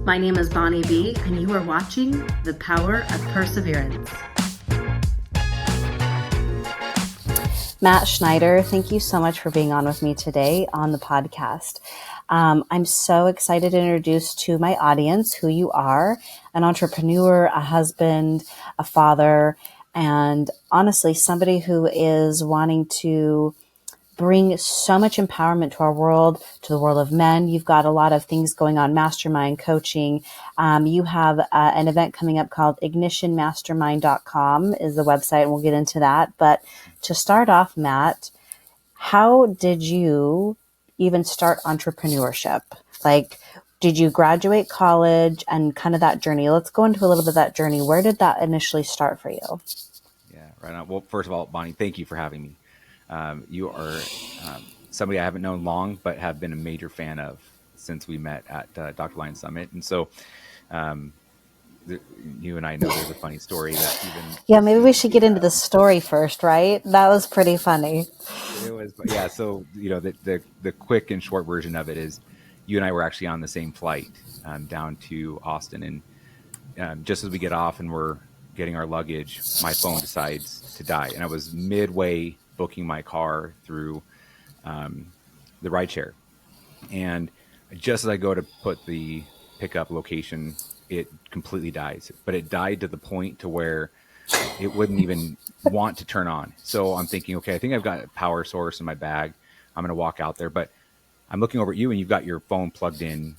My name is Bonnie B, and you are watching The Power of Perseverance. Matt Schneider, thank you so much for being on with me today on the podcast. I'm so excited to introduce to my audience who you are, an entrepreneur, a husband, a father, and honestly, somebody who is wanting to bring so much empowerment to our world, to the world of men. You've got a lot of things going on, mastermind coaching. You have an event coming up called ignitionmastermind.com is the website, and we'll get into that. But to start off, Matt, how did you even start entrepreneurship? Like, did you graduate college and kind of that journey? Let's go into a little bit of that journey. Where did that initially start for you? Yeah, right on. Well, first of all, Bonnie, thank you for having me. You are somebody I haven't known long, but have been a major fan of since we met at Dr. Lion Summit. And so you and I know there's a funny story that even... Yeah, maybe we should get into the story first, right? That was pretty funny. It was, yeah. So, you know, the quick and short version of it is you and I were actually on the same flight down to Austin. And just as we get off and we're getting our luggage, my phone decides to die. And I was midway booking my car through the rideshare. And just as I go to put the pickup location, it completely dies. But it died to the point to where it wouldn't even want to turn on. So I'm thinking, okay, I think I've got a power source in my bag. I'm going to walk out there. But I'm looking over at you and you've got your phone plugged in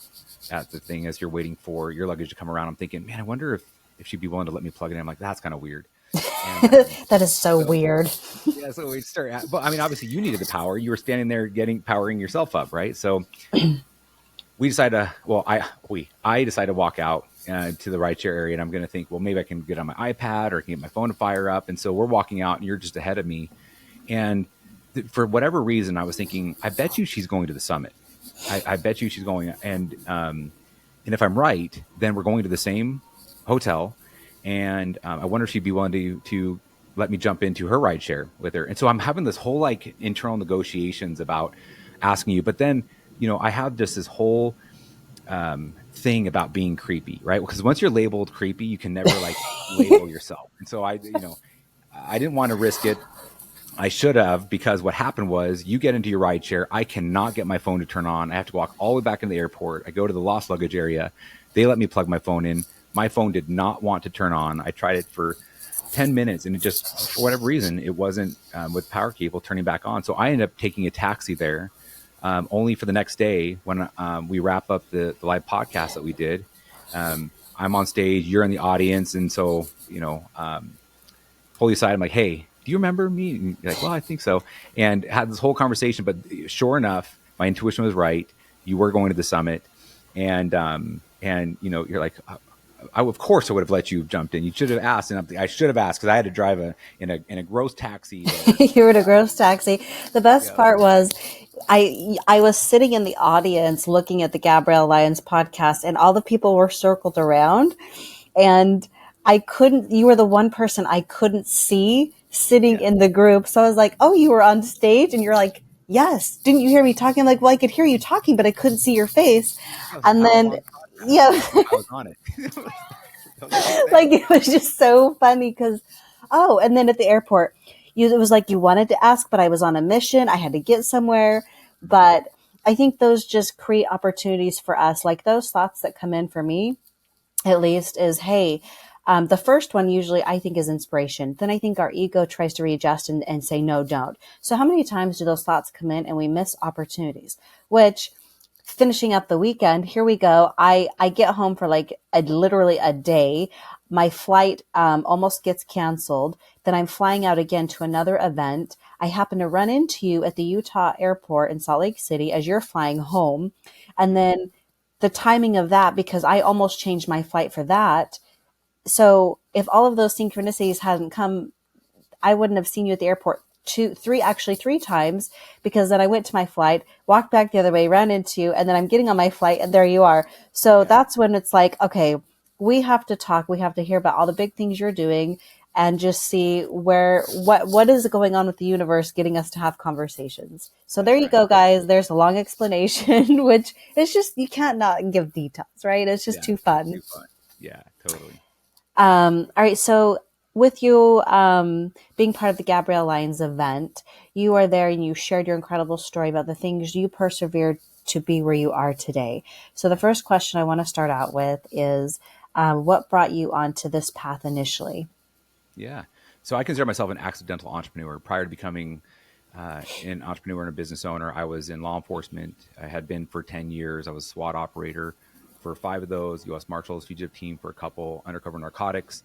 at the thing as you're waiting for your luggage to come around. I'm thinking, man, I wonder if she'd be willing to let me plug it in. I'm like, that's kind of weird. And, that is so weird. Yeah, so we start. But I mean, obviously, you needed the power. You were standing there powering yourself up, right? So we decided I decided to walk out to the rideshare area, and I'm going to think, well, maybe I can get on my iPad or I can get my phone to fire up. And so we're walking out, and you're just ahead of me. And for whatever reason, I was thinking, I bet you she's going to the summit. I bet you she's going, and if I'm right, then we're going to the same hotel. And I wonder if she'd be willing to let me jump into her rideshare with her. And so I'm having this whole like internal negotiations about asking you. But then, you know, I have just this whole thing about being creepy, right? Because once you're labeled creepy, you can never like label yourself. And so I didn't want to risk it. I should have, because what happened was you get into your rideshare. I cannot get my phone to turn on. I have to walk all the way back into the airport. I go to the lost luggage area. They let me plug my phone in. My phone did not want to turn on. I tried it for 10 minutes and it just, for whatever reason, it wasn't with power cable turning back on. So I ended up taking a taxi there only for the next day when we wrap up the live podcast that we did. I'm on stage, you're in the audience. And so, you know, pull you aside. I'm like, hey, do you remember me? And you're like, well, I think so. And had this whole conversation, but sure enough, my intuition was right. You were going to the summit. And you know, you're like, of course I would have let you have jumped in. You should have asked, and I should have asked because I had to drive in a gross taxi. You were in a gross taxi. The best part was I was sitting in the audience looking at the Gabrielle Lyons podcast, and all the people were circled around, and you were the one person I couldn't see sitting in the group. So I was like, oh, you were on stage? And you're like, yes. Didn't you hear me talking? I'm like, well, I could hear you talking, but I couldn't see your face. And then... Yeah, I was on it. Like it was just so funny because, and then at the airport, it was like you wanted to ask, but I was on a mission. I had to get somewhere. But I think those just create opportunities for us. Like those thoughts that come in for me, at least, is, hey, the first one usually I think is inspiration. Then I think our ego tries to readjust and say, no, don't. So how many times do those thoughts come in and we miss opportunities, which... Finishing up the weekend, here we go. I get home for like literally a day. My flight almost gets canceled. Then I'm flying out again to another event. I happen to run into you at the Utah airport in Salt Lake City as you're flying home. And then the timing of that, because I almost changed my flight for that. So if all of those synchronicities hadn't come, I wouldn't have seen you at the airport three times, because then I went to my flight, walked back the other way, ran into you, and then I'm getting on my flight and there you are. So that's when it's like, okay, we have to talk. We have to hear about all the big things you're doing. and just see what is going on with the universe getting us to have conversations. So there That's you right. go, guys. There's a long explanation, which is just, you can't not give details, right? It's just Yeah, too it's fun. too fun. Yeah, totally. All right. So with you being part of the Gabrielle Lyons event, you are there and you shared your incredible story about the things you persevered to be where you are today. So the first question I want to start out with is, what brought you onto this path initially? Yeah. So I consider myself an accidental entrepreneur. Prior to becoming an entrepreneur and a business owner, I was in law enforcement. I had been for 10 years. I was a SWAT operator for 5 of those, U.S. Marshals, Fugitive team for a couple, undercover narcotics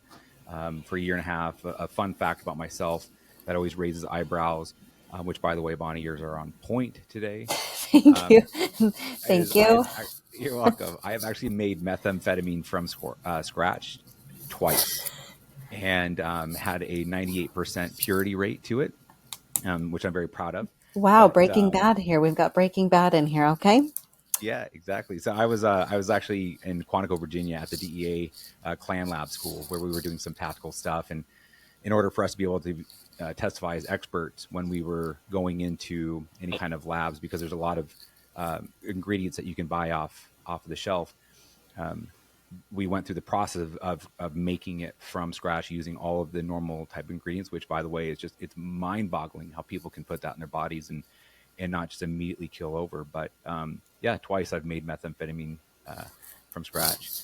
for a year and a half. A fun fact about myself that always raises eyebrows, which, by the way, Bonnie, yours are on point today, Thank you. is Thank you. you're welcome. I have actually made methamphetamine from scratch twice and had a 98% purity rate to it, which I'm very proud of. Wow, But Breaking Bad here. We've got Breaking Bad in here, okay? yeah, exactly. So I was actually in Quantico, Virginia, at the DEA Clan Lab School where we were doing some tactical stuff, and in order for us to be able to testify as experts when we were going into any kind of labs, because there's a lot of ingredients that you can buy off of the shelf. We went through the process of making it from scratch using all of the normal type of ingredients, which, by the way, is just, it's mind boggling how people can put that in their bodies and not just immediately kill over. But yeah, twice I've made methamphetamine from scratch.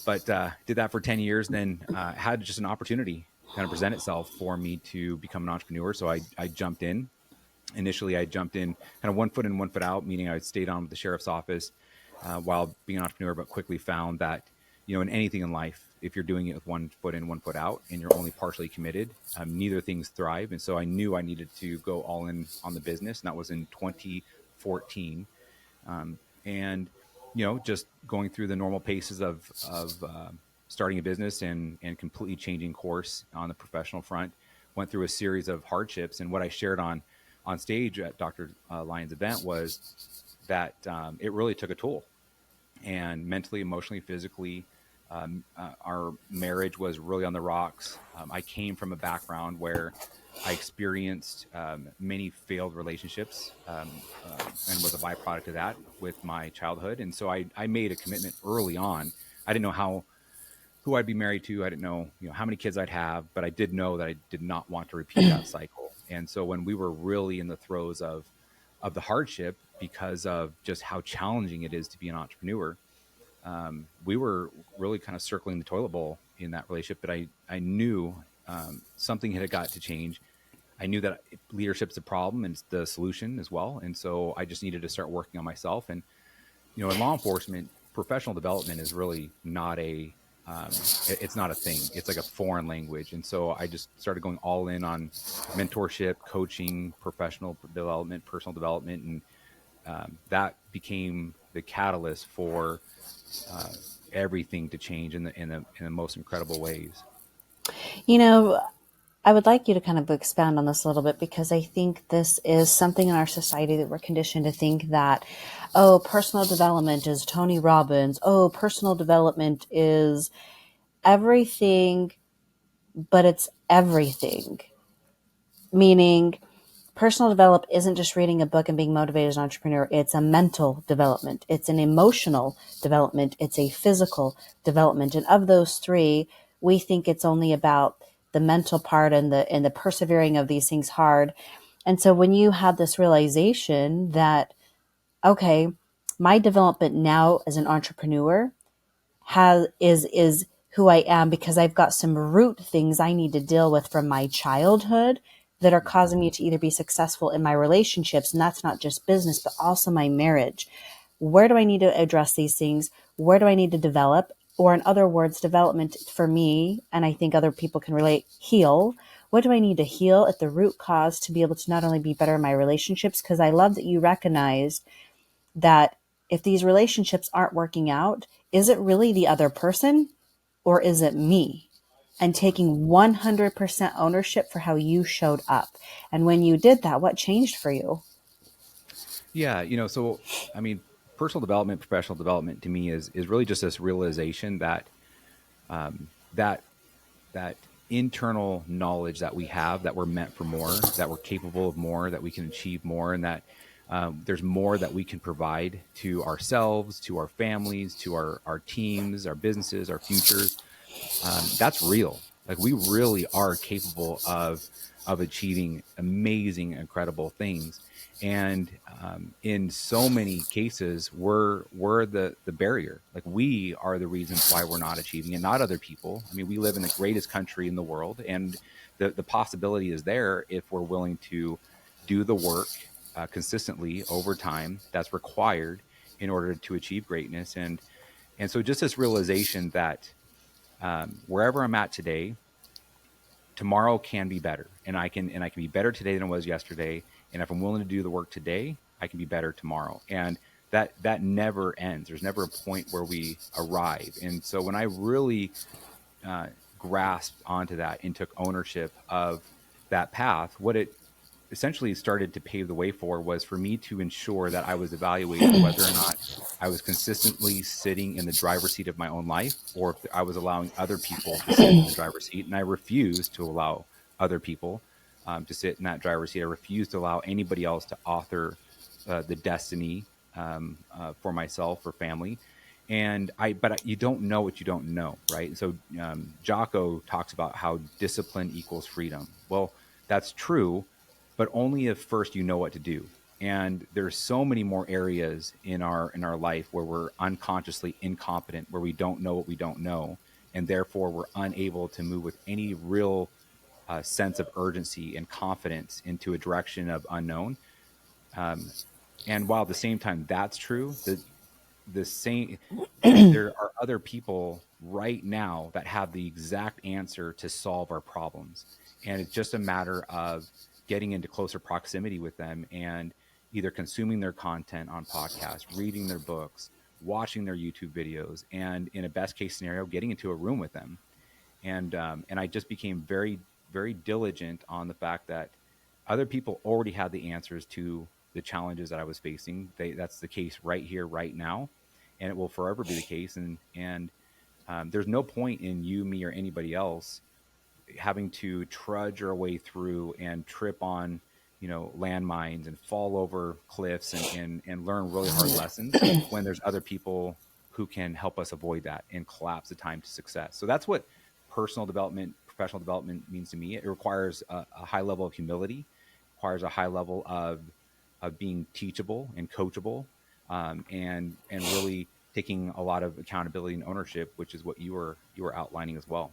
But did that for 10 years, then had just an opportunity kind of present itself for me to become an entrepreneur. So I jumped in. Initially, I jumped in kind of 1 foot in, 1 foot out, meaning I stayed on with the sheriff's office while being an entrepreneur, but quickly found that, in anything in life, if you're doing it with 1 foot in, 1 foot out, and you're only partially committed, neither things thrive. And so I knew I needed to go all in on the business, and that was in 2014. And just going through the normal paces of starting a business and completely changing course on the professional front. Went through a series of hardships, and what I shared on stage at Dr. Lyons' event was that it really took a toll, and mentally, emotionally, physically. Our marriage was really on the rocks. I came from a background where I experienced many failed relationships and was a byproduct of that with my childhood. And so I made a commitment early on. I didn't know who I'd be married to. I didn't know, how many kids I'd have, but I did know that I did not want to repeat that cycle. And so when we were really in the throes of the hardship, because of just how challenging it is to be an entrepreneur, we were really kind of circling the toilet bowl in that relationship. But I knew something had got to change. I knew that leadership's a problem and it's the solution as well. And so I just needed to start working on myself. And, in law enforcement, professional development is really not it's not a thing. It's like a foreign language. And so I just started going all in on mentorship, coaching, professional development, personal development. And that became the catalyst for uh, everything to change in the most incredible ways. You know, I would like you to kind of expand on this a little bit, because I think this is something in our society that we're conditioned to think that, oh, personal development is Tony Robbins. Oh, personal development is everything, but it's everything. Meaning, personal develop isn't just reading a book and being motivated as an entrepreneur. It's a mental development. It's an emotional development. It's a physical development. And of those three, we think it's only about the mental part and the persevering of these things hard. And so when you have this realization that, okay, my development now as an entrepreneur is who I am, because I've got some root things I need to deal with from my childhood that are causing me to either be successful in my relationships, and that's not just business, but also my marriage. Where do I need to address these things? Where do I need to develop? Or in other words, development for me, and I think other people can relate, heal. What do I need to heal at the root cause to be able to not only be better in my relationships? Because I love that you recognized that if these relationships aren't working out, is it really the other person or is it me? And taking 100% ownership for how you showed up. And when you did that, what changed for you? Yeah, so I mean, personal development, professional development to me is really just this realization that that that internal knowledge that we have, that we're meant for more, that we're capable of more, that we can achieve more, and that there's more that we can provide to ourselves, to our families, to our teams, our businesses, our futures. That's real. Like, we really are capable of achieving amazing, incredible things. And in so many cases, we're the barrier. Like, we are the reasons why we're not achieving it, not other people. I mean, we live in the greatest country in the world, and the possibility is there if we're willing to do the work consistently over time that's required in order to achieve greatness. And so just this realization that wherever I'm at today, tomorrow can be better, and I can be better today than I was yesterday. And if I'm willing to do the work today, I can be better tomorrow. And that never ends. There's never a point where we arrive. And so when I really grasped onto that and took ownership of that path, what it essentially started to pave the way for was for me to ensure that I was evaluating whether or not I was consistently sitting in the driver's seat of my own life, or if I was allowing other people to sit in the driver's seat. And I refused to allow other people to sit in that driver's seat. I refused to allow anybody else to author the destiny for myself or family. But you don't know what you don't know, right? So Jocko talks about how discipline equals freedom. Well, that's true, but only if first you know what to do. And there's so many more areas in our life where we're unconsciously incompetent, where we don't know what we don't know, and therefore we're unable to move with any real sense of urgency and confidence into a direction of unknown. And while at the same time that's true, the same there are other people right now that have the exact answer to solve our problems, and it's just a matter of getting into closer proximity with them and either consuming their content on podcasts, reading their books, watching their YouTube videos, and in a best case scenario, getting into a room with them. And I just became very, very diligent on the fact that other people already had the answers to the challenges that I was facing. That's the case right here, right now, and it will forever be the case. And there's no point in you, me, or anybody else having to trudge our way through and trip on, landmines and fall over cliffs and learn really hard lessons when there's other people who can help us avoid that and collapse the time to success. So that's what personal development, professional development means to me. It requires a high level of humility, requires a high level of being teachable and coachable, and really taking a lot of accountability and ownership, which is what you were outlining as well.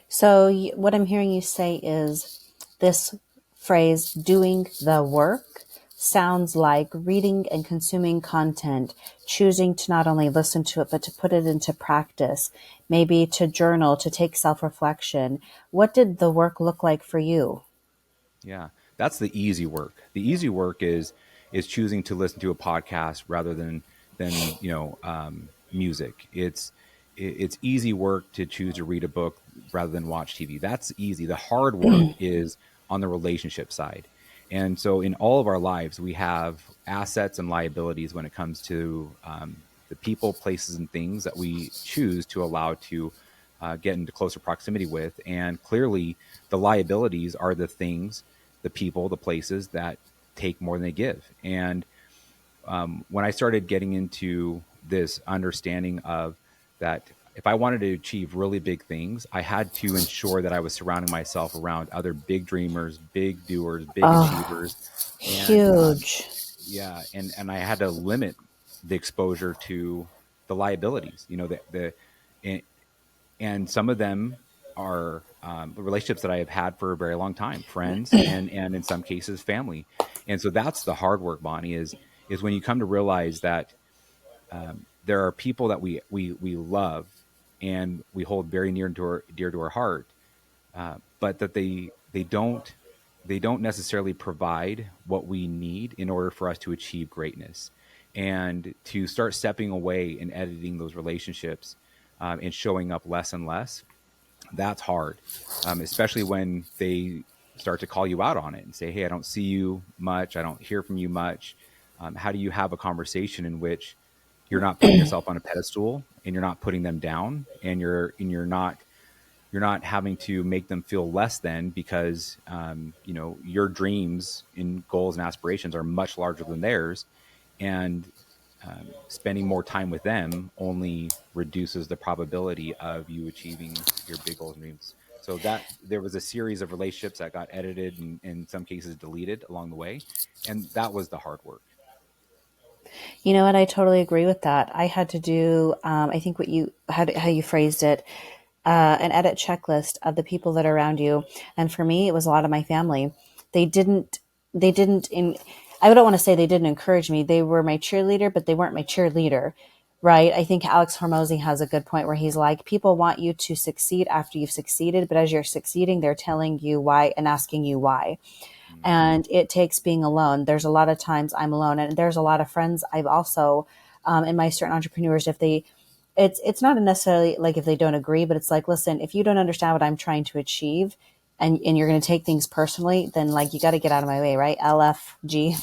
So what I'm hearing you say is this phrase, doing the work, sounds like reading and consuming content, choosing to not only listen to it, but to put it into practice, maybe to journal, to take self-reflection. What did the work look like for you? Yeah, that's the easy work. The easy work is choosing to listen to a podcast rather than music. It's easy work to choose to read a book rather than watch TV. That's easy. The hard work is on the relationship side. And so in all of our lives, we have assets and liabilities when it comes to the people, places, and things that we choose to allow to get into closer proximity with. And clearly, the liabilities are the things, the people, the places that take more than they give. And when I started getting into this understanding of that, if I wanted to achieve really big things, I had to ensure that I was surrounding myself around other big dreamers, big doers, big achievers. And Huge. yeah, and I had to limit the exposure to the liabilities. And, and some of them are relationships that I have had for a very long time, friends, and in some cases family. And so that's the hard work, Bonnie, is when you come to realize that there are people that we love and we hold very dear to our heart, but that they don't necessarily provide what we need in order for us to achieve greatness. And to start stepping away and editing those relationships and showing up less and less, that's hard, especially when they start to call you out on it and say, hey, I don't see you much, I don't hear from you much. How do you have a conversation in which you're not putting yourself on a pedestal and you're not putting them down, and you're not you're not having to make them feel less than because your dreams and goals and aspirations are much larger than theirs, and spending more time with them only reduces the probability of you achieving your big goals and dreams. So that there was a series of relationships that got edited and in some cases deleted along the way, and that was the hard work. You know what? I totally agree with that. I had to do, I think what you had, how you phrased it, an edit checklist of the people that are around you. And for me, it was a lot of my family. They didn't, they didn't, in, I don't want to say they didn't encourage me. They were my cheerleader, but they weren't my cheerleader. Right. I think Alex Hormozy has a good point where he's like, people want you to succeed after you've succeeded, but as you're succeeding, they're telling you why and asking you why. Mm-hmm. And it takes being alone. There's a lot of times I'm alone, and there's a lot of friends I've also, in my certain entrepreneurs, if they, it's not necessarily like if they don't agree, but it's like, listen, if you don't understand what I'm trying to achieve, and you're going to take things personally, then like you got to get out of my way, right? LFG.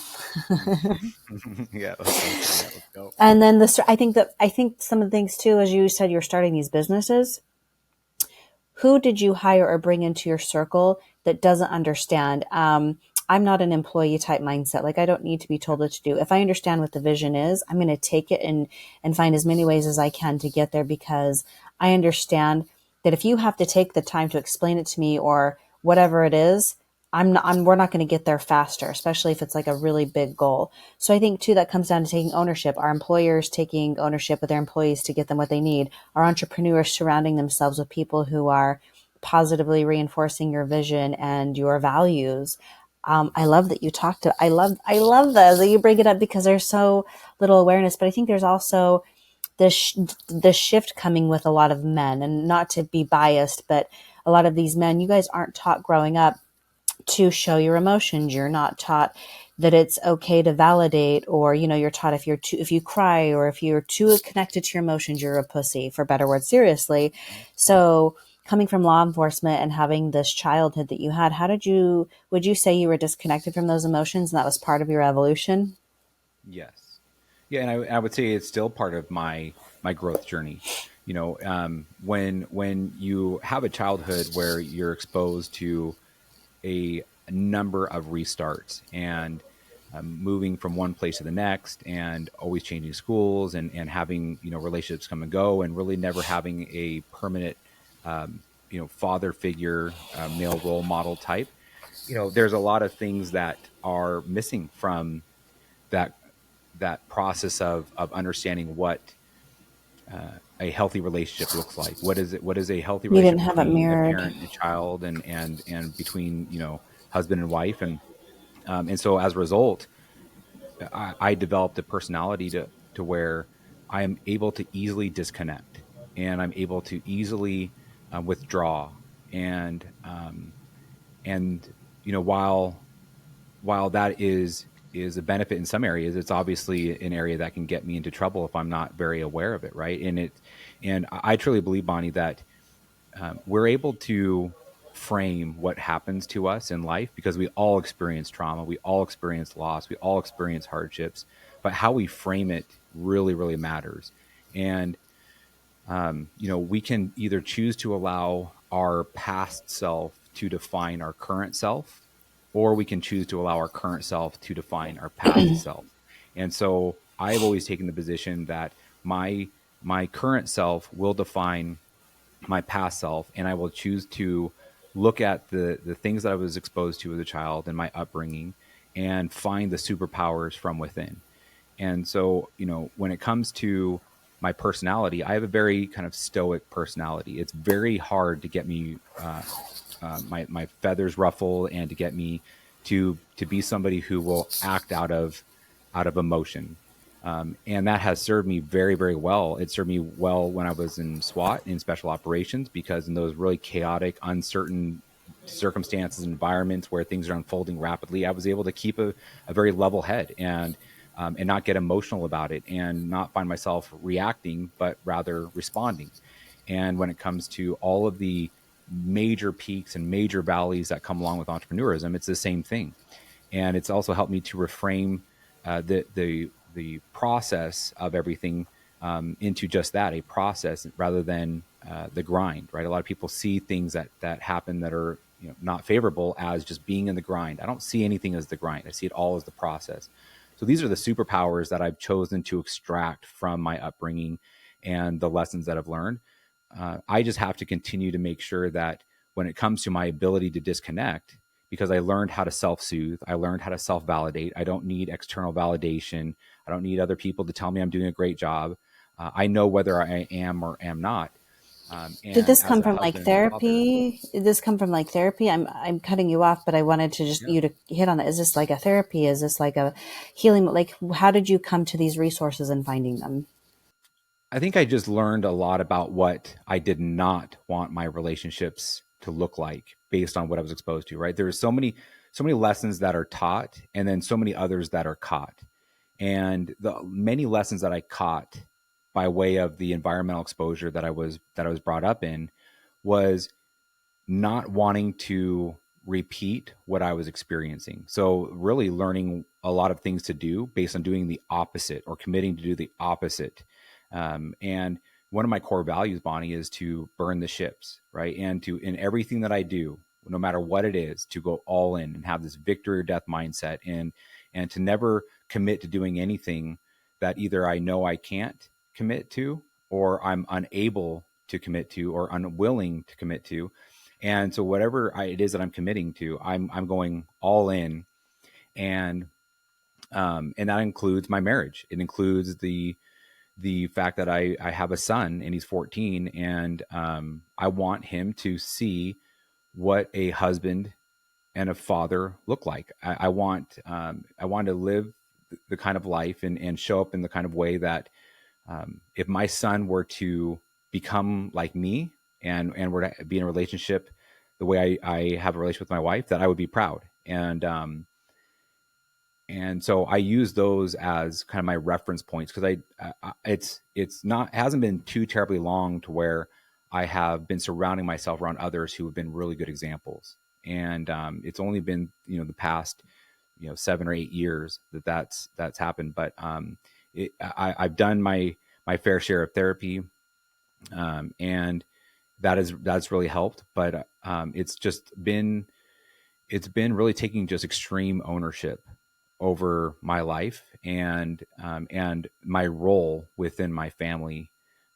Yeah, let's go. Yeah, let's go. And then I think some of the things too, as you said, you're starting these businesses. Who did you hire or bring into your circle that doesn't understand? I'm not an employee type mindset. Like I don't need to be told what to do. If I understand what the vision is, I'm going to take it and find as many ways as I can to get there, because I understand that if you have to take the time to explain it to me or whatever it is, we're not going to get there faster, especially if it's like a really big goal. So I think too, that comes down to taking ownership. Our employers taking ownership with their employees to get them what they need. Our entrepreneurs surrounding themselves with people who are positively reinforcing your vision and your values. I love that you talked to, I love that you bring it up because there's so little awareness, but I think there's also this, this shift coming with a lot of men, and not to be biased, but a lot of these men, you guys aren't taught growing up to show your emotions. You're not taught that it's okay to validate, or you're taught if you cry or if you're too connected to your emotions, you're a pussy, for better words, seriously. So coming from law enforcement and having this childhood that you had, would you say you were disconnected from those emotions and that was part of your evolution? Yes. Yeah, and I would say it's still part of my growth journey. When you have a childhood where you're exposed to a number of restarts and moving from one place to the next and always changing schools and having relationships come and go and really never having a permanent father figure, male role model type. There's a lot of things that are missing from that that process of understanding what a healthy relationship looks like. What is it? What is a healthy You didn't relationship have it between a mirrored. parent and a child, and between husband and wife, and so as a result, I developed a personality to where I am able to easily disconnect, and I'm able to easily withdraw, and while that is a benefit in some areas, it's obviously an area that can get me into trouble if I'm not very aware of it, right? And I truly believe, Bonnie, that we're able to frame what happens to us in life because we all experience trauma, we all experience loss, we all experience hardships, but how we frame it really, really matters. And we can either choose to allow our past self to define our current self, or we can choose to allow our current self to define our past self. And so I've always taken the position that my current self will define my past self, and I will choose to look at the things that I was exposed to as a child and my upbringing and find the superpowers from within. And so, when it comes to my personality, I have a very kind of stoic personality. It's very hard to get me my feathers ruffled and to get me to be somebody who will act out of emotion. And that has served me very, very well. It served me well when I was in SWAT, in special operations, because in those really chaotic, uncertain circumstances and environments where things are unfolding rapidly, I was able to keep a very level head and not get emotional about it and not find myself reacting, but rather responding. And when it comes to all of the major peaks and major valleys that come along with entrepreneurism, it's the same thing. And it's also helped me to reframe the process of everything into just that, a process, rather than the grind, right? A lot of people see things that happen that are, you know, not favorable as just being in the grind. I don't see anything as the grind. I see it all as the process. So these are the superpowers that I've chosen to extract from my upbringing and the lessons that I've learned. I just have to continue to make sure that when it comes to my ability to disconnect, because I learned how to self-soothe, I learned how to self-validate. I don't need external validation. I don't need other people to tell me I'm doing a great job. I know whether I am or am not. Did And this as come a from like husband and a father, therapy? Did this come from like therapy? I'm cutting you off, but I wanted to just yeah, you to hit on that. Is this like a therapy? Is this like a healing? Like, how did you come to these resources and finding them? I think I just learned a lot about what I did not want my relationships to look like based on what I was exposed to, right? There's so many lessons that are taught and then so many others that are caught. And the many lessons that I caught by way of the environmental exposure that I was brought up in was not wanting to repeat what I was experiencing. So really learning a lot of things to do based on doing the opposite or committing to do the opposite. And one of my core values, Bonnie, is to burn the ships, right? And to, in everything that I do, no matter what it is, to go all in and have this victory or death mindset, and to never commit to doing anything that either I know I can't commit to, or I'm unable to commit to, or unwilling to commit to. And so whatever it is that I'm committing to, I'm going all in. And that includes my marriage. It includes the fact that I have a son and he's 14, and I want him to see what a husband and a father look like. I want to live the kind of life and show up in the kind of way that if my son were to become like me and were to be in a relationship the way I have a relationship with my wife, that I would be proud. And so I use those as kind of my reference points, because it's not, it hasn't been too terribly long to where I have been surrounding myself around others who have been really good examples. And it's only been, you know, the past, you know, 7 or 8 years that's happened. But I've done my fair share of therapy, and that's really helped. But it's been really taking just extreme ownership over my life and my role within my family,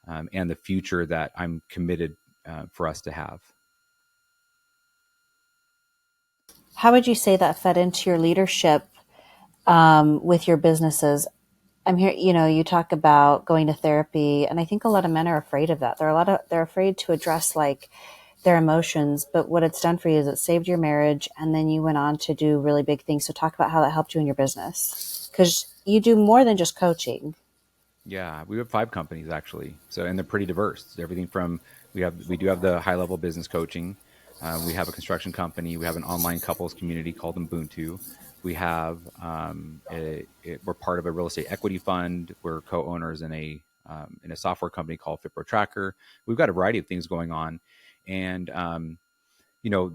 and the future that I'm committed for us to have. How would you say that fed into your leadership with your businesses? I'm here, you know, you talk about going to therapy, and I think a lot of men are afraid of that. They're afraid to address like their emotions, but what it's done for you is it saved your marriage, and then you went on to do really big things. So talk about how that helped you in your business, because you do more than just coaching. Yeah, we have 5 companies actually. So, and they're pretty diverse. Everything from, we do have the high level business coaching. We have a construction company. We have an online couples community called Ubuntu. We have we're part of a real estate equity fund. We're co-owners in a software company called Fitpro Tracker. We've got a variety of things going on, and you know,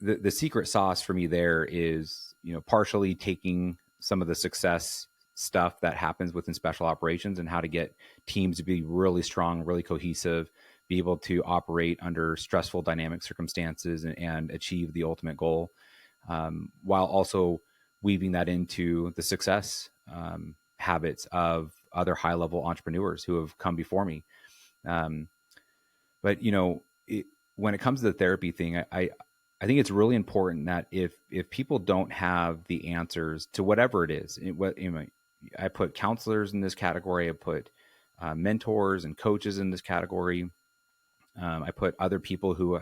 the secret sauce for me there is, you know, partially taking some of the success stuff that happens within special operations and how to get teams to be really strong, really cohesive, be able to operate under stressful dynamic circumstances and achieve the ultimate goal, while also weaving that into the success habits of other high level entrepreneurs who have come before me. Um, but you know, when it comes to the therapy thing, I think it's really important that if people don't have the answers to whatever it is, I put counselors in this category. I put mentors and coaches in this category. I put other people who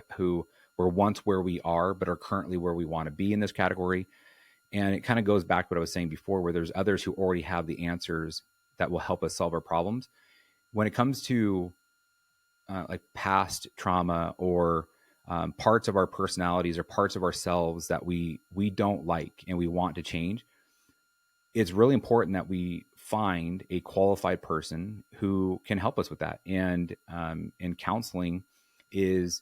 were once where we are but are currently where we want to be in this category. And it kind of goes back to what I was saying before, where there's others who already have the answers that will help us solve our problems. When it comes to like past trauma or parts of our personalities or parts of ourselves that we don't like and we want to change, it's really important that we find a qualified person who can help us with that. And counseling is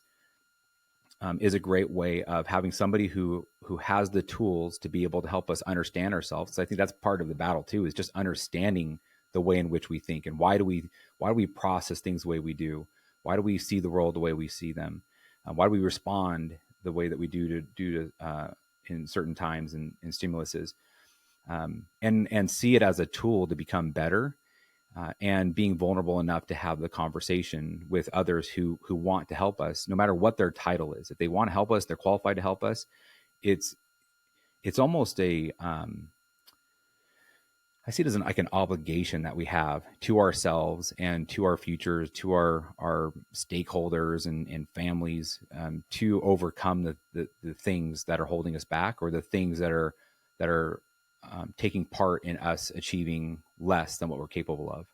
a great way of having somebody who has the tools to be able to help us understand ourselves. So I think that's part of the battle too, is just understanding the way in which we think and why do we process things the way we do. Why do we see the world the way we see them? Why do we respond the way that we do in certain times and stimuluses? And see it as a tool to become better, and being vulnerable enough to have the conversation with others who want to help us, no matter what their title is. If they want to help us, they're qualified to help us. It's almost I see it as like an obligation that we have to ourselves and to our futures, to our stakeholders and families, to overcome the things that are holding us back, or the things that are taking part in us achieving less than what we're capable of.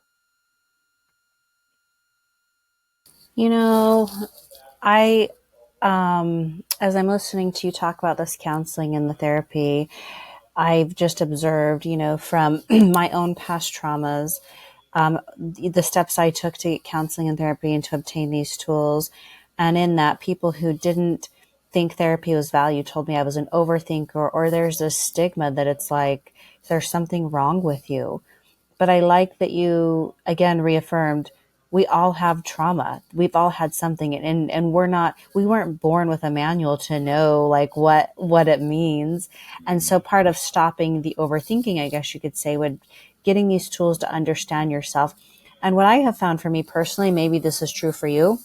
You know, I, as I'm listening to you talk about this counseling and the therapy, I've just observed, from my own past traumas, the steps I took to get counseling and therapy and to obtain these tools. And in that, people who didn't think therapy was valued told me I was an overthinker, or there's this stigma that it's like there's something wrong with you. But I like that you again reaffirmed we all have trauma. We've all had something, and we weren't born with a manual to know like what it means. And so part of stopping the overthinking, I guess you could say, would getting these tools to understand yourself. And what I have found for me personally, maybe this is true for you,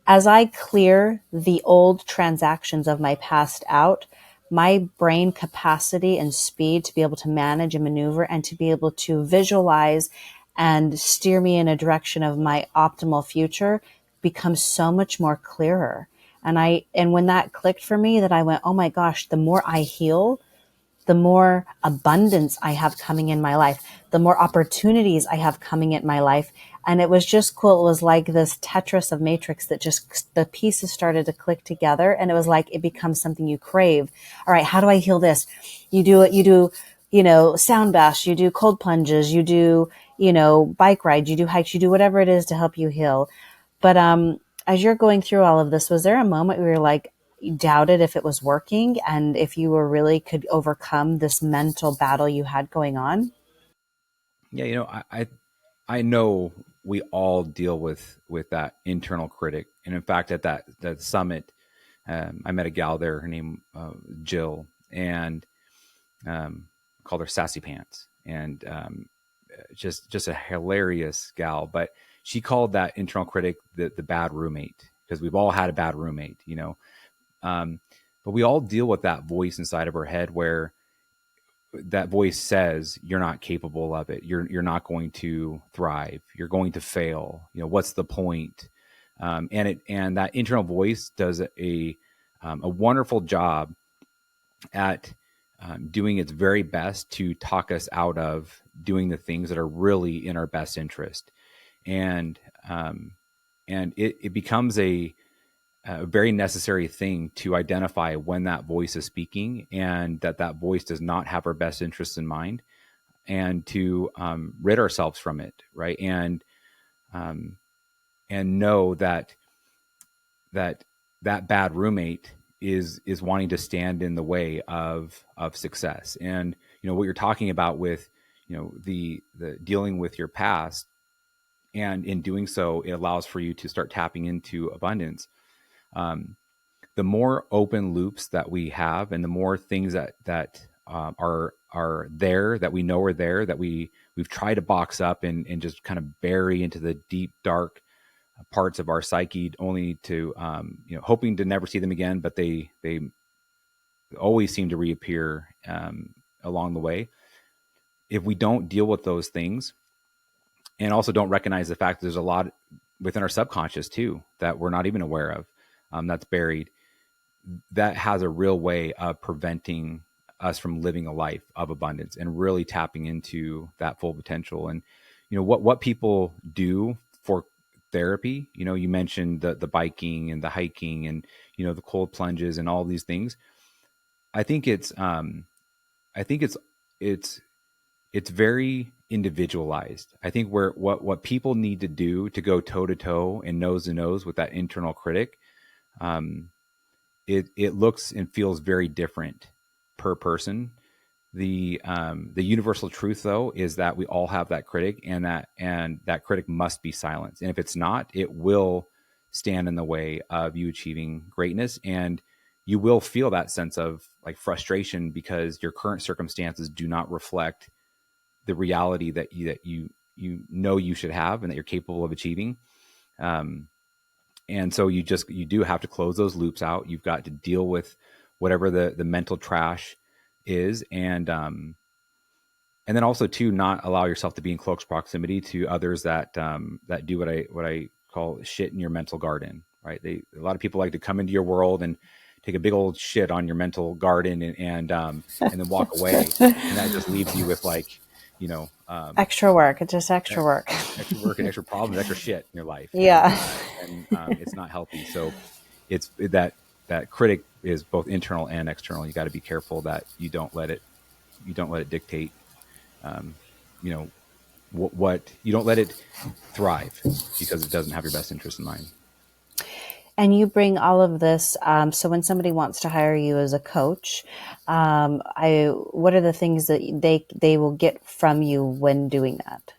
as I clear the old transactions of my past out, my brain capacity and speed to be able to manage and maneuver and to be able to visualize and steer me in a direction of my optimal future becomes so much more clearer. And when that clicked for me, that I went, oh my gosh, the more I heal, the more abundance I have coming in my life, the more opportunities I have coming in my life. And it was just cool. It was like this Tetris of Matrix that just the pieces started to click together. And it was like it becomes something you crave. All right, how do I heal this? You do, sound baths, you do cold plunges, you do, bike rides, you do hikes, you do whatever it is to help you heal. But as you're going through all of this, was there a moment where you're like, you doubted if it was working and if you were really could overcome this mental battle you had going on? Yeah, I know we all deal with that internal critic, and in fact, at that summit, I met a gal there. Her name Jill, and called her Sassy Pants, and just a hilarious gal. But she called that internal critic the bad roommate, because we've all had a bad roommate, but we all deal with that voice inside of our head where that voice says you're not capable of it. You're not going to thrive. You're going to fail. What's the point? And that internal voice does a wonderful job at doing its very best to talk us out of doing the things that are really in our best interest. And it becomes a very necessary thing to identify when that voice is speaking, and that voice does not have our best interests in mind, and to rid ourselves from it, right? And know that bad roommate is wanting to stand in the way of success. And what you're talking about with the dealing with your past, and in doing so, it allows for you to start tapping into abundance. The more open loops that we have, and the more things that are there, that we know are there, that we've tried to box up and just kind of bury into the deep, dark parts of our psyche, only to hoping to never see them again, but they always seem to reappear along the way. If we don't deal with those things, and also don't recognize the fact that there's a lot within our subconscious too that we're not even aware of, that's buried, that has a real way of preventing us from living a life of abundance and really tapping into that full potential. And what people do for therapy, you mentioned the biking and the hiking and the cold plunges and all these things. I think it's very individualized. I think what people need to do to go toe to toe and nose to nose with that internal critic, it looks and feels very different per person. the universal truth though is that we all have that critic, and that critic must be silenced. And if it's not, it will stand in the way of you achieving greatness, and you will feel that sense of like frustration because your current circumstances do not reflect the reality that you know you should have and that you're capable of achieving. And so you do have to close those loops out. You've got to deal with whatever the mental trash is, and then also to not allow yourself to be in close proximity to others that that do what I call shit in your mental garden, right? A lot of people like to come into your world and take a big old shit on your mental garden and then walk away, and that just leaves you with like, extra work. It's just extra work, and extra problems, extra shit in your life. Yeah. And it's not healthy. So it's that critic is both internal and external. You got to be careful that you don't let it dictate, what you don't let it thrive because it doesn't have your best interest in mind. And you bring all of this. So when somebody wants to hire you as a coach, what are the things that they will get from you when doing that?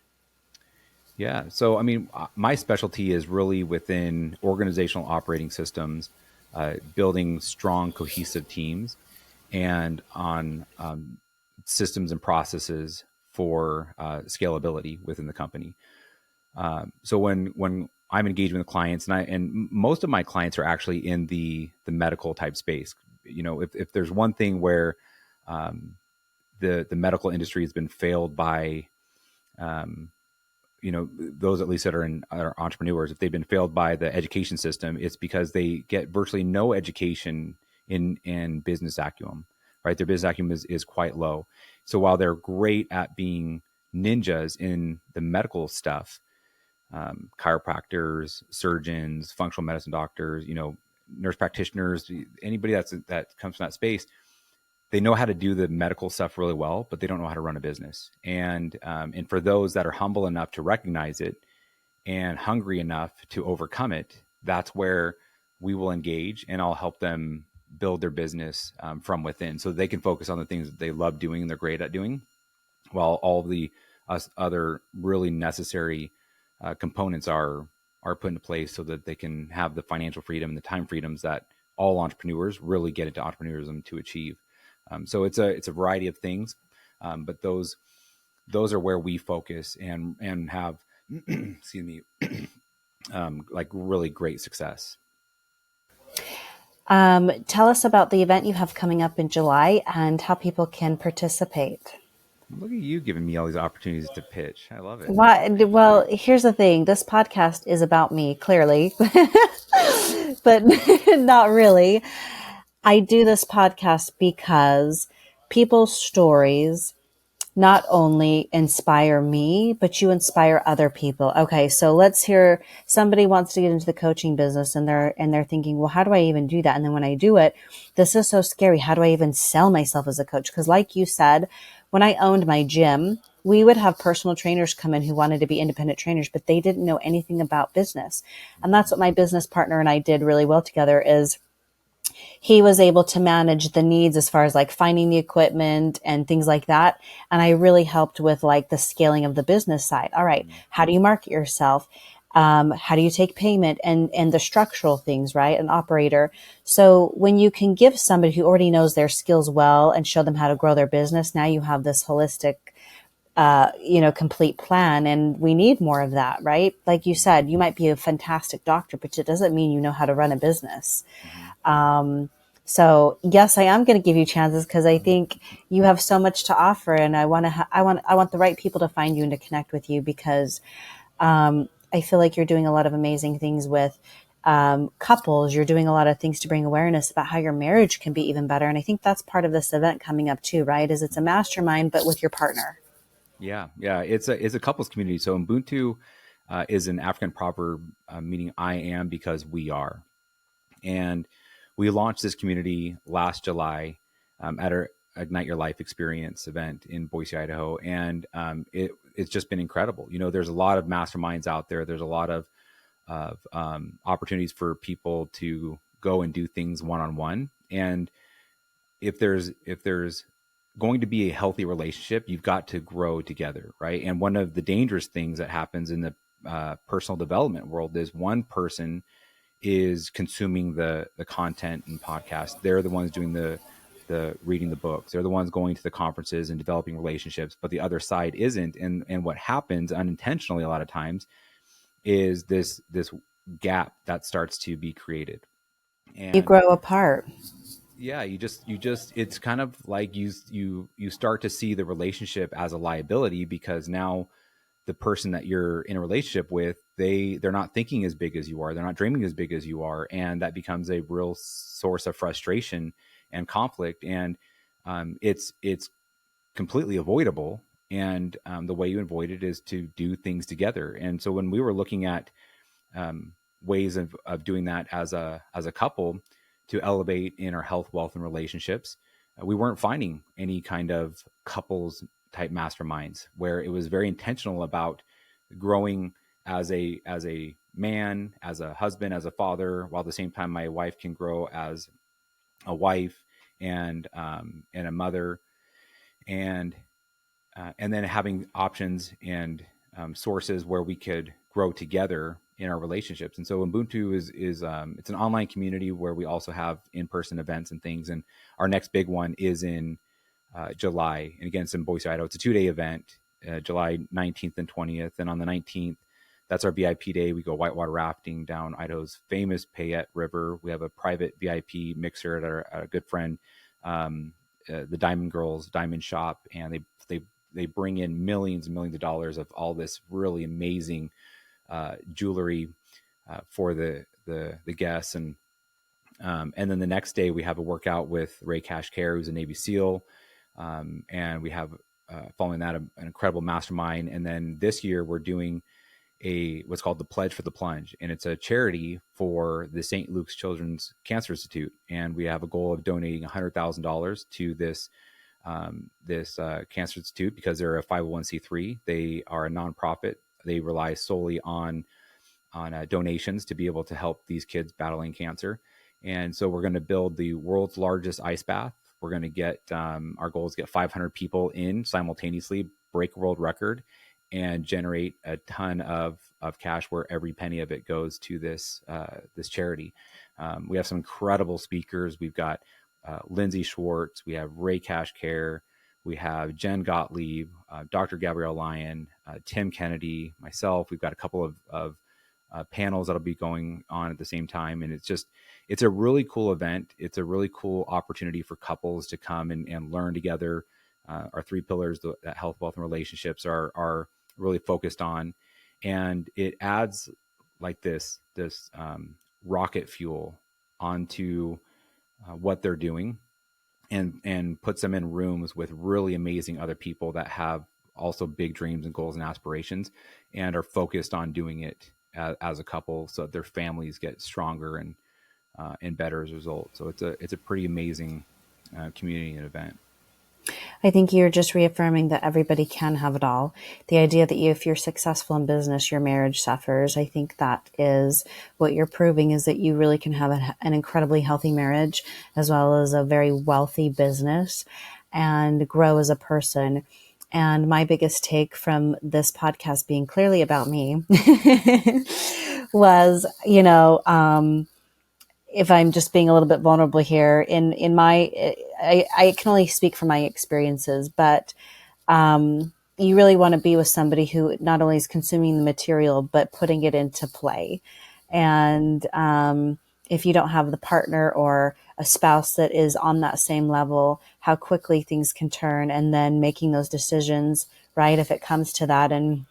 Yeah. So, I mean, my specialty is really within organizational operating systems, building strong, cohesive teams, and on systems and processes for scalability within the company. So when I'm engaging with clients, and most of my clients are actually in the medical type space. If there's one thing where the medical industry has been failed by, those at least that are entrepreneurs, if they've been failed by the education system, it's because they get virtually no education in business acumen, right? Their business acumen is quite low. So while they're great at being ninjas in the medical stuff, chiropractors, surgeons, functional medicine doctors, nurse practitioners, anybody that comes from that space, they know how to do the medical stuff really well, but they don't know how to run a business. And for those that are humble enough to recognize it and hungry enough to overcome it, that's where we will engage, and I'll help them build their business from within, so they can focus on the things that they love doing and they're great at doing, while all the other really necessary components are put into place so that they can have the financial freedom and the time freedoms that all entrepreneurs really get into entrepreneurism to achieve. So it's a variety of things, but those are where we focus and have excuse me like really great success. Tell us about the event you have coming up in July and how people can participate. Look at you giving me all these opportunities to pitch. I love it. Well, here's the thing. This podcast is about me, clearly, but not really. I do this podcast because people's stories not only inspire me, but you inspire other people. Okay, so let's hear somebody wants to get into the coaching business and they're thinking, well, how do I even do that? And then when I do it, this is so scary. How do I even sell myself as a coach? Because like you said, when I owned my gym, we would have personal trainers come in who wanted to be independent trainers, but they didn't know anything about business. And that's what my business partner and I did really well together is he was able to manage the needs as far as like finding the equipment and things like that. And I really helped with like the scaling of the business side. All right. How do you market yourself? How do you take payment and the structural things, right? An operator. So when you can give somebody who already knows their skills well and show them how to grow their business, now you have this holistic, complete plan. And we need more of that, right? Like you said, you might be a fantastic doctor, but it doesn't mean you know how to run a business. So yes, I am going to give you chances because I think you have so much to offer, and I want the right people to find you and to connect with you because, I feel like you're doing a lot of amazing things with, couples. You're doing a lot of things to bring awareness about how your marriage can be even better. And I think that's part of this event coming up too, right? Is it's a mastermind, but with your partner. Yeah. It's a couples community. So Ubuntu is an African proverb meaning I am because we are. And we launched this community last July at our Ignite Your Life Experience event in Boise, Idaho. And it's just been incredible. There's a lot of masterminds out there. There's a lot of opportunities for people to go and do things one-on-one. And if there's going to be a healthy relationship, you've got to grow together, right? And one of the dangerous things that happens in the personal development world is one person is consuming the content and podcast. They're the ones doing the reading the books. They're the ones going to the conferences and developing relationships, but the other side isn't. And what happens unintentionally a lot of times is this gap that starts to be created. You And grow apart. yeah, you just it's kind of like you start to see the relationship as a liability, because now the person that you're in a relationship with, they're not thinking as big as you are, they're not dreaming as big as you are, and that becomes a real source of frustration and conflict. And it's completely avoidable. And the way you avoid it is to do things together. And so when we were looking at ways of doing that as a couple to elevate in our health, wealth, and relationships, we weren't finding any kind of couples type masterminds where it was very intentional about growing as a man, as a husband, as a father, while at the same time my wife can grow as a wife and a mother, and then having options and sources where we could grow together in our relationships. And so Ubuntu is it's an online community where we also have in-person events and things. And our next big one is in July, and again, it's in Boise, Idaho. It's a 2-day event, July 19th and 20th. And on the 19th, that's our VIP day. We go whitewater rafting down Idaho's famous Payette River. We have a private VIP mixer at a good friend, the Diamond Girls Diamond Shop, and they bring in millions and millions of dollars of all this really amazing jewelry for the guests. And then the next day we have a workout with Ray Cash Care, who's a Navy SEAL. And we have, following that, an incredible mastermind. And then this year we're doing what's called the Pledge for the Plunge. And it's a charity for the St. Luke's Children's Cancer Institute. And we have a goal of donating $100,000 to this Cancer Institute, because they're a 501c3. They are a nonprofit. They rely solely on donations to be able to help these kids battling cancer. And so we're going to build the world's largest ice bath. We're going to get, our goal is to get 500 people in simultaneously, break a world record, and generate a ton of cash, where every penny of it goes to this charity. We have some incredible speakers. We've got Lindsay Schwartz, we have Ray Cash Care, we have Jen Gottlieb, Dr. Gabrielle Lyon, Tim Kennedy, myself. We've got a couple of panels that'll be going on at the same time. And it's a really cool event. It's a really cool opportunity for couples to come and learn together. Our 3 pillars that health, wealth, and relationships are really focused on. And it adds like this rocket fuel onto what they're doing, and puts them in rooms with really amazing other people that have also big dreams and goals and aspirations, and are focused on doing it as a couple, so that their families get stronger and better as a result. So it's a pretty amazing community and event. I think you're just reaffirming that everybody can have it all. The idea that if you're successful in business, your marriage suffers. I think that is what you're proving, is that you really can have an incredibly healthy marriage as well as a very wealthy business and grow as a person. And my biggest take from this podcast being clearly about me was, if I'm just being a little bit vulnerable here, in my, I can only speak from my experiences, but you really want to be with somebody who not only is consuming the material, but putting it into play. And if you don't have the partner or a spouse that is on that same level, how quickly things can turn, and then making those decisions, right, if it comes to that. And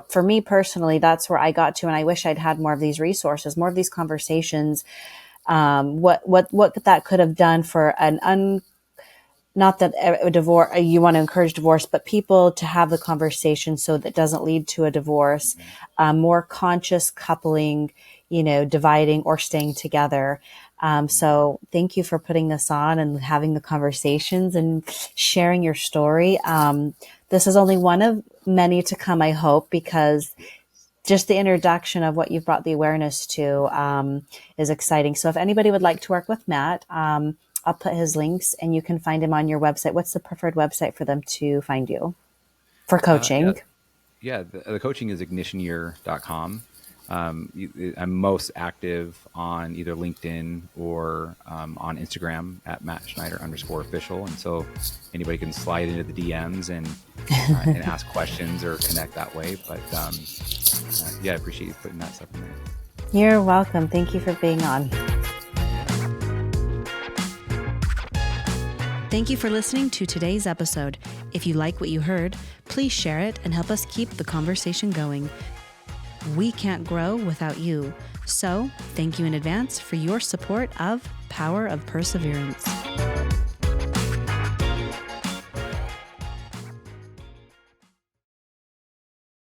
for me personally, that's where I got to, and I wish I'd had more of these resources, more of these conversations. What that could have done for not that a divorce, you want to encourage divorce, but people to have the conversation so that doesn't lead to a divorce, more conscious coupling, dividing or staying together. So thank you for putting this on and having the conversations and sharing your story. This is only one of many to come, I hope, because just the introduction of what you've brought the awareness to is exciting. So if anybody would like to work with Matt, I'll put his links, and you can find him on your website. What's the preferred website for them to find you for coaching? The coaching is ignitionyear.com. I'm most active on either LinkedIn or on Instagram at Matt Schneider _official. And so anybody can slide into the DMs and ask questions or connect that way. But I appreciate you putting that stuff in there. You're welcome. Thank you for being on. Thank you for listening to today's episode. If you like what you heard, please share it and help us keep the conversation going. We can't grow without you. So thank you in advance for your support of Power of Perseverance.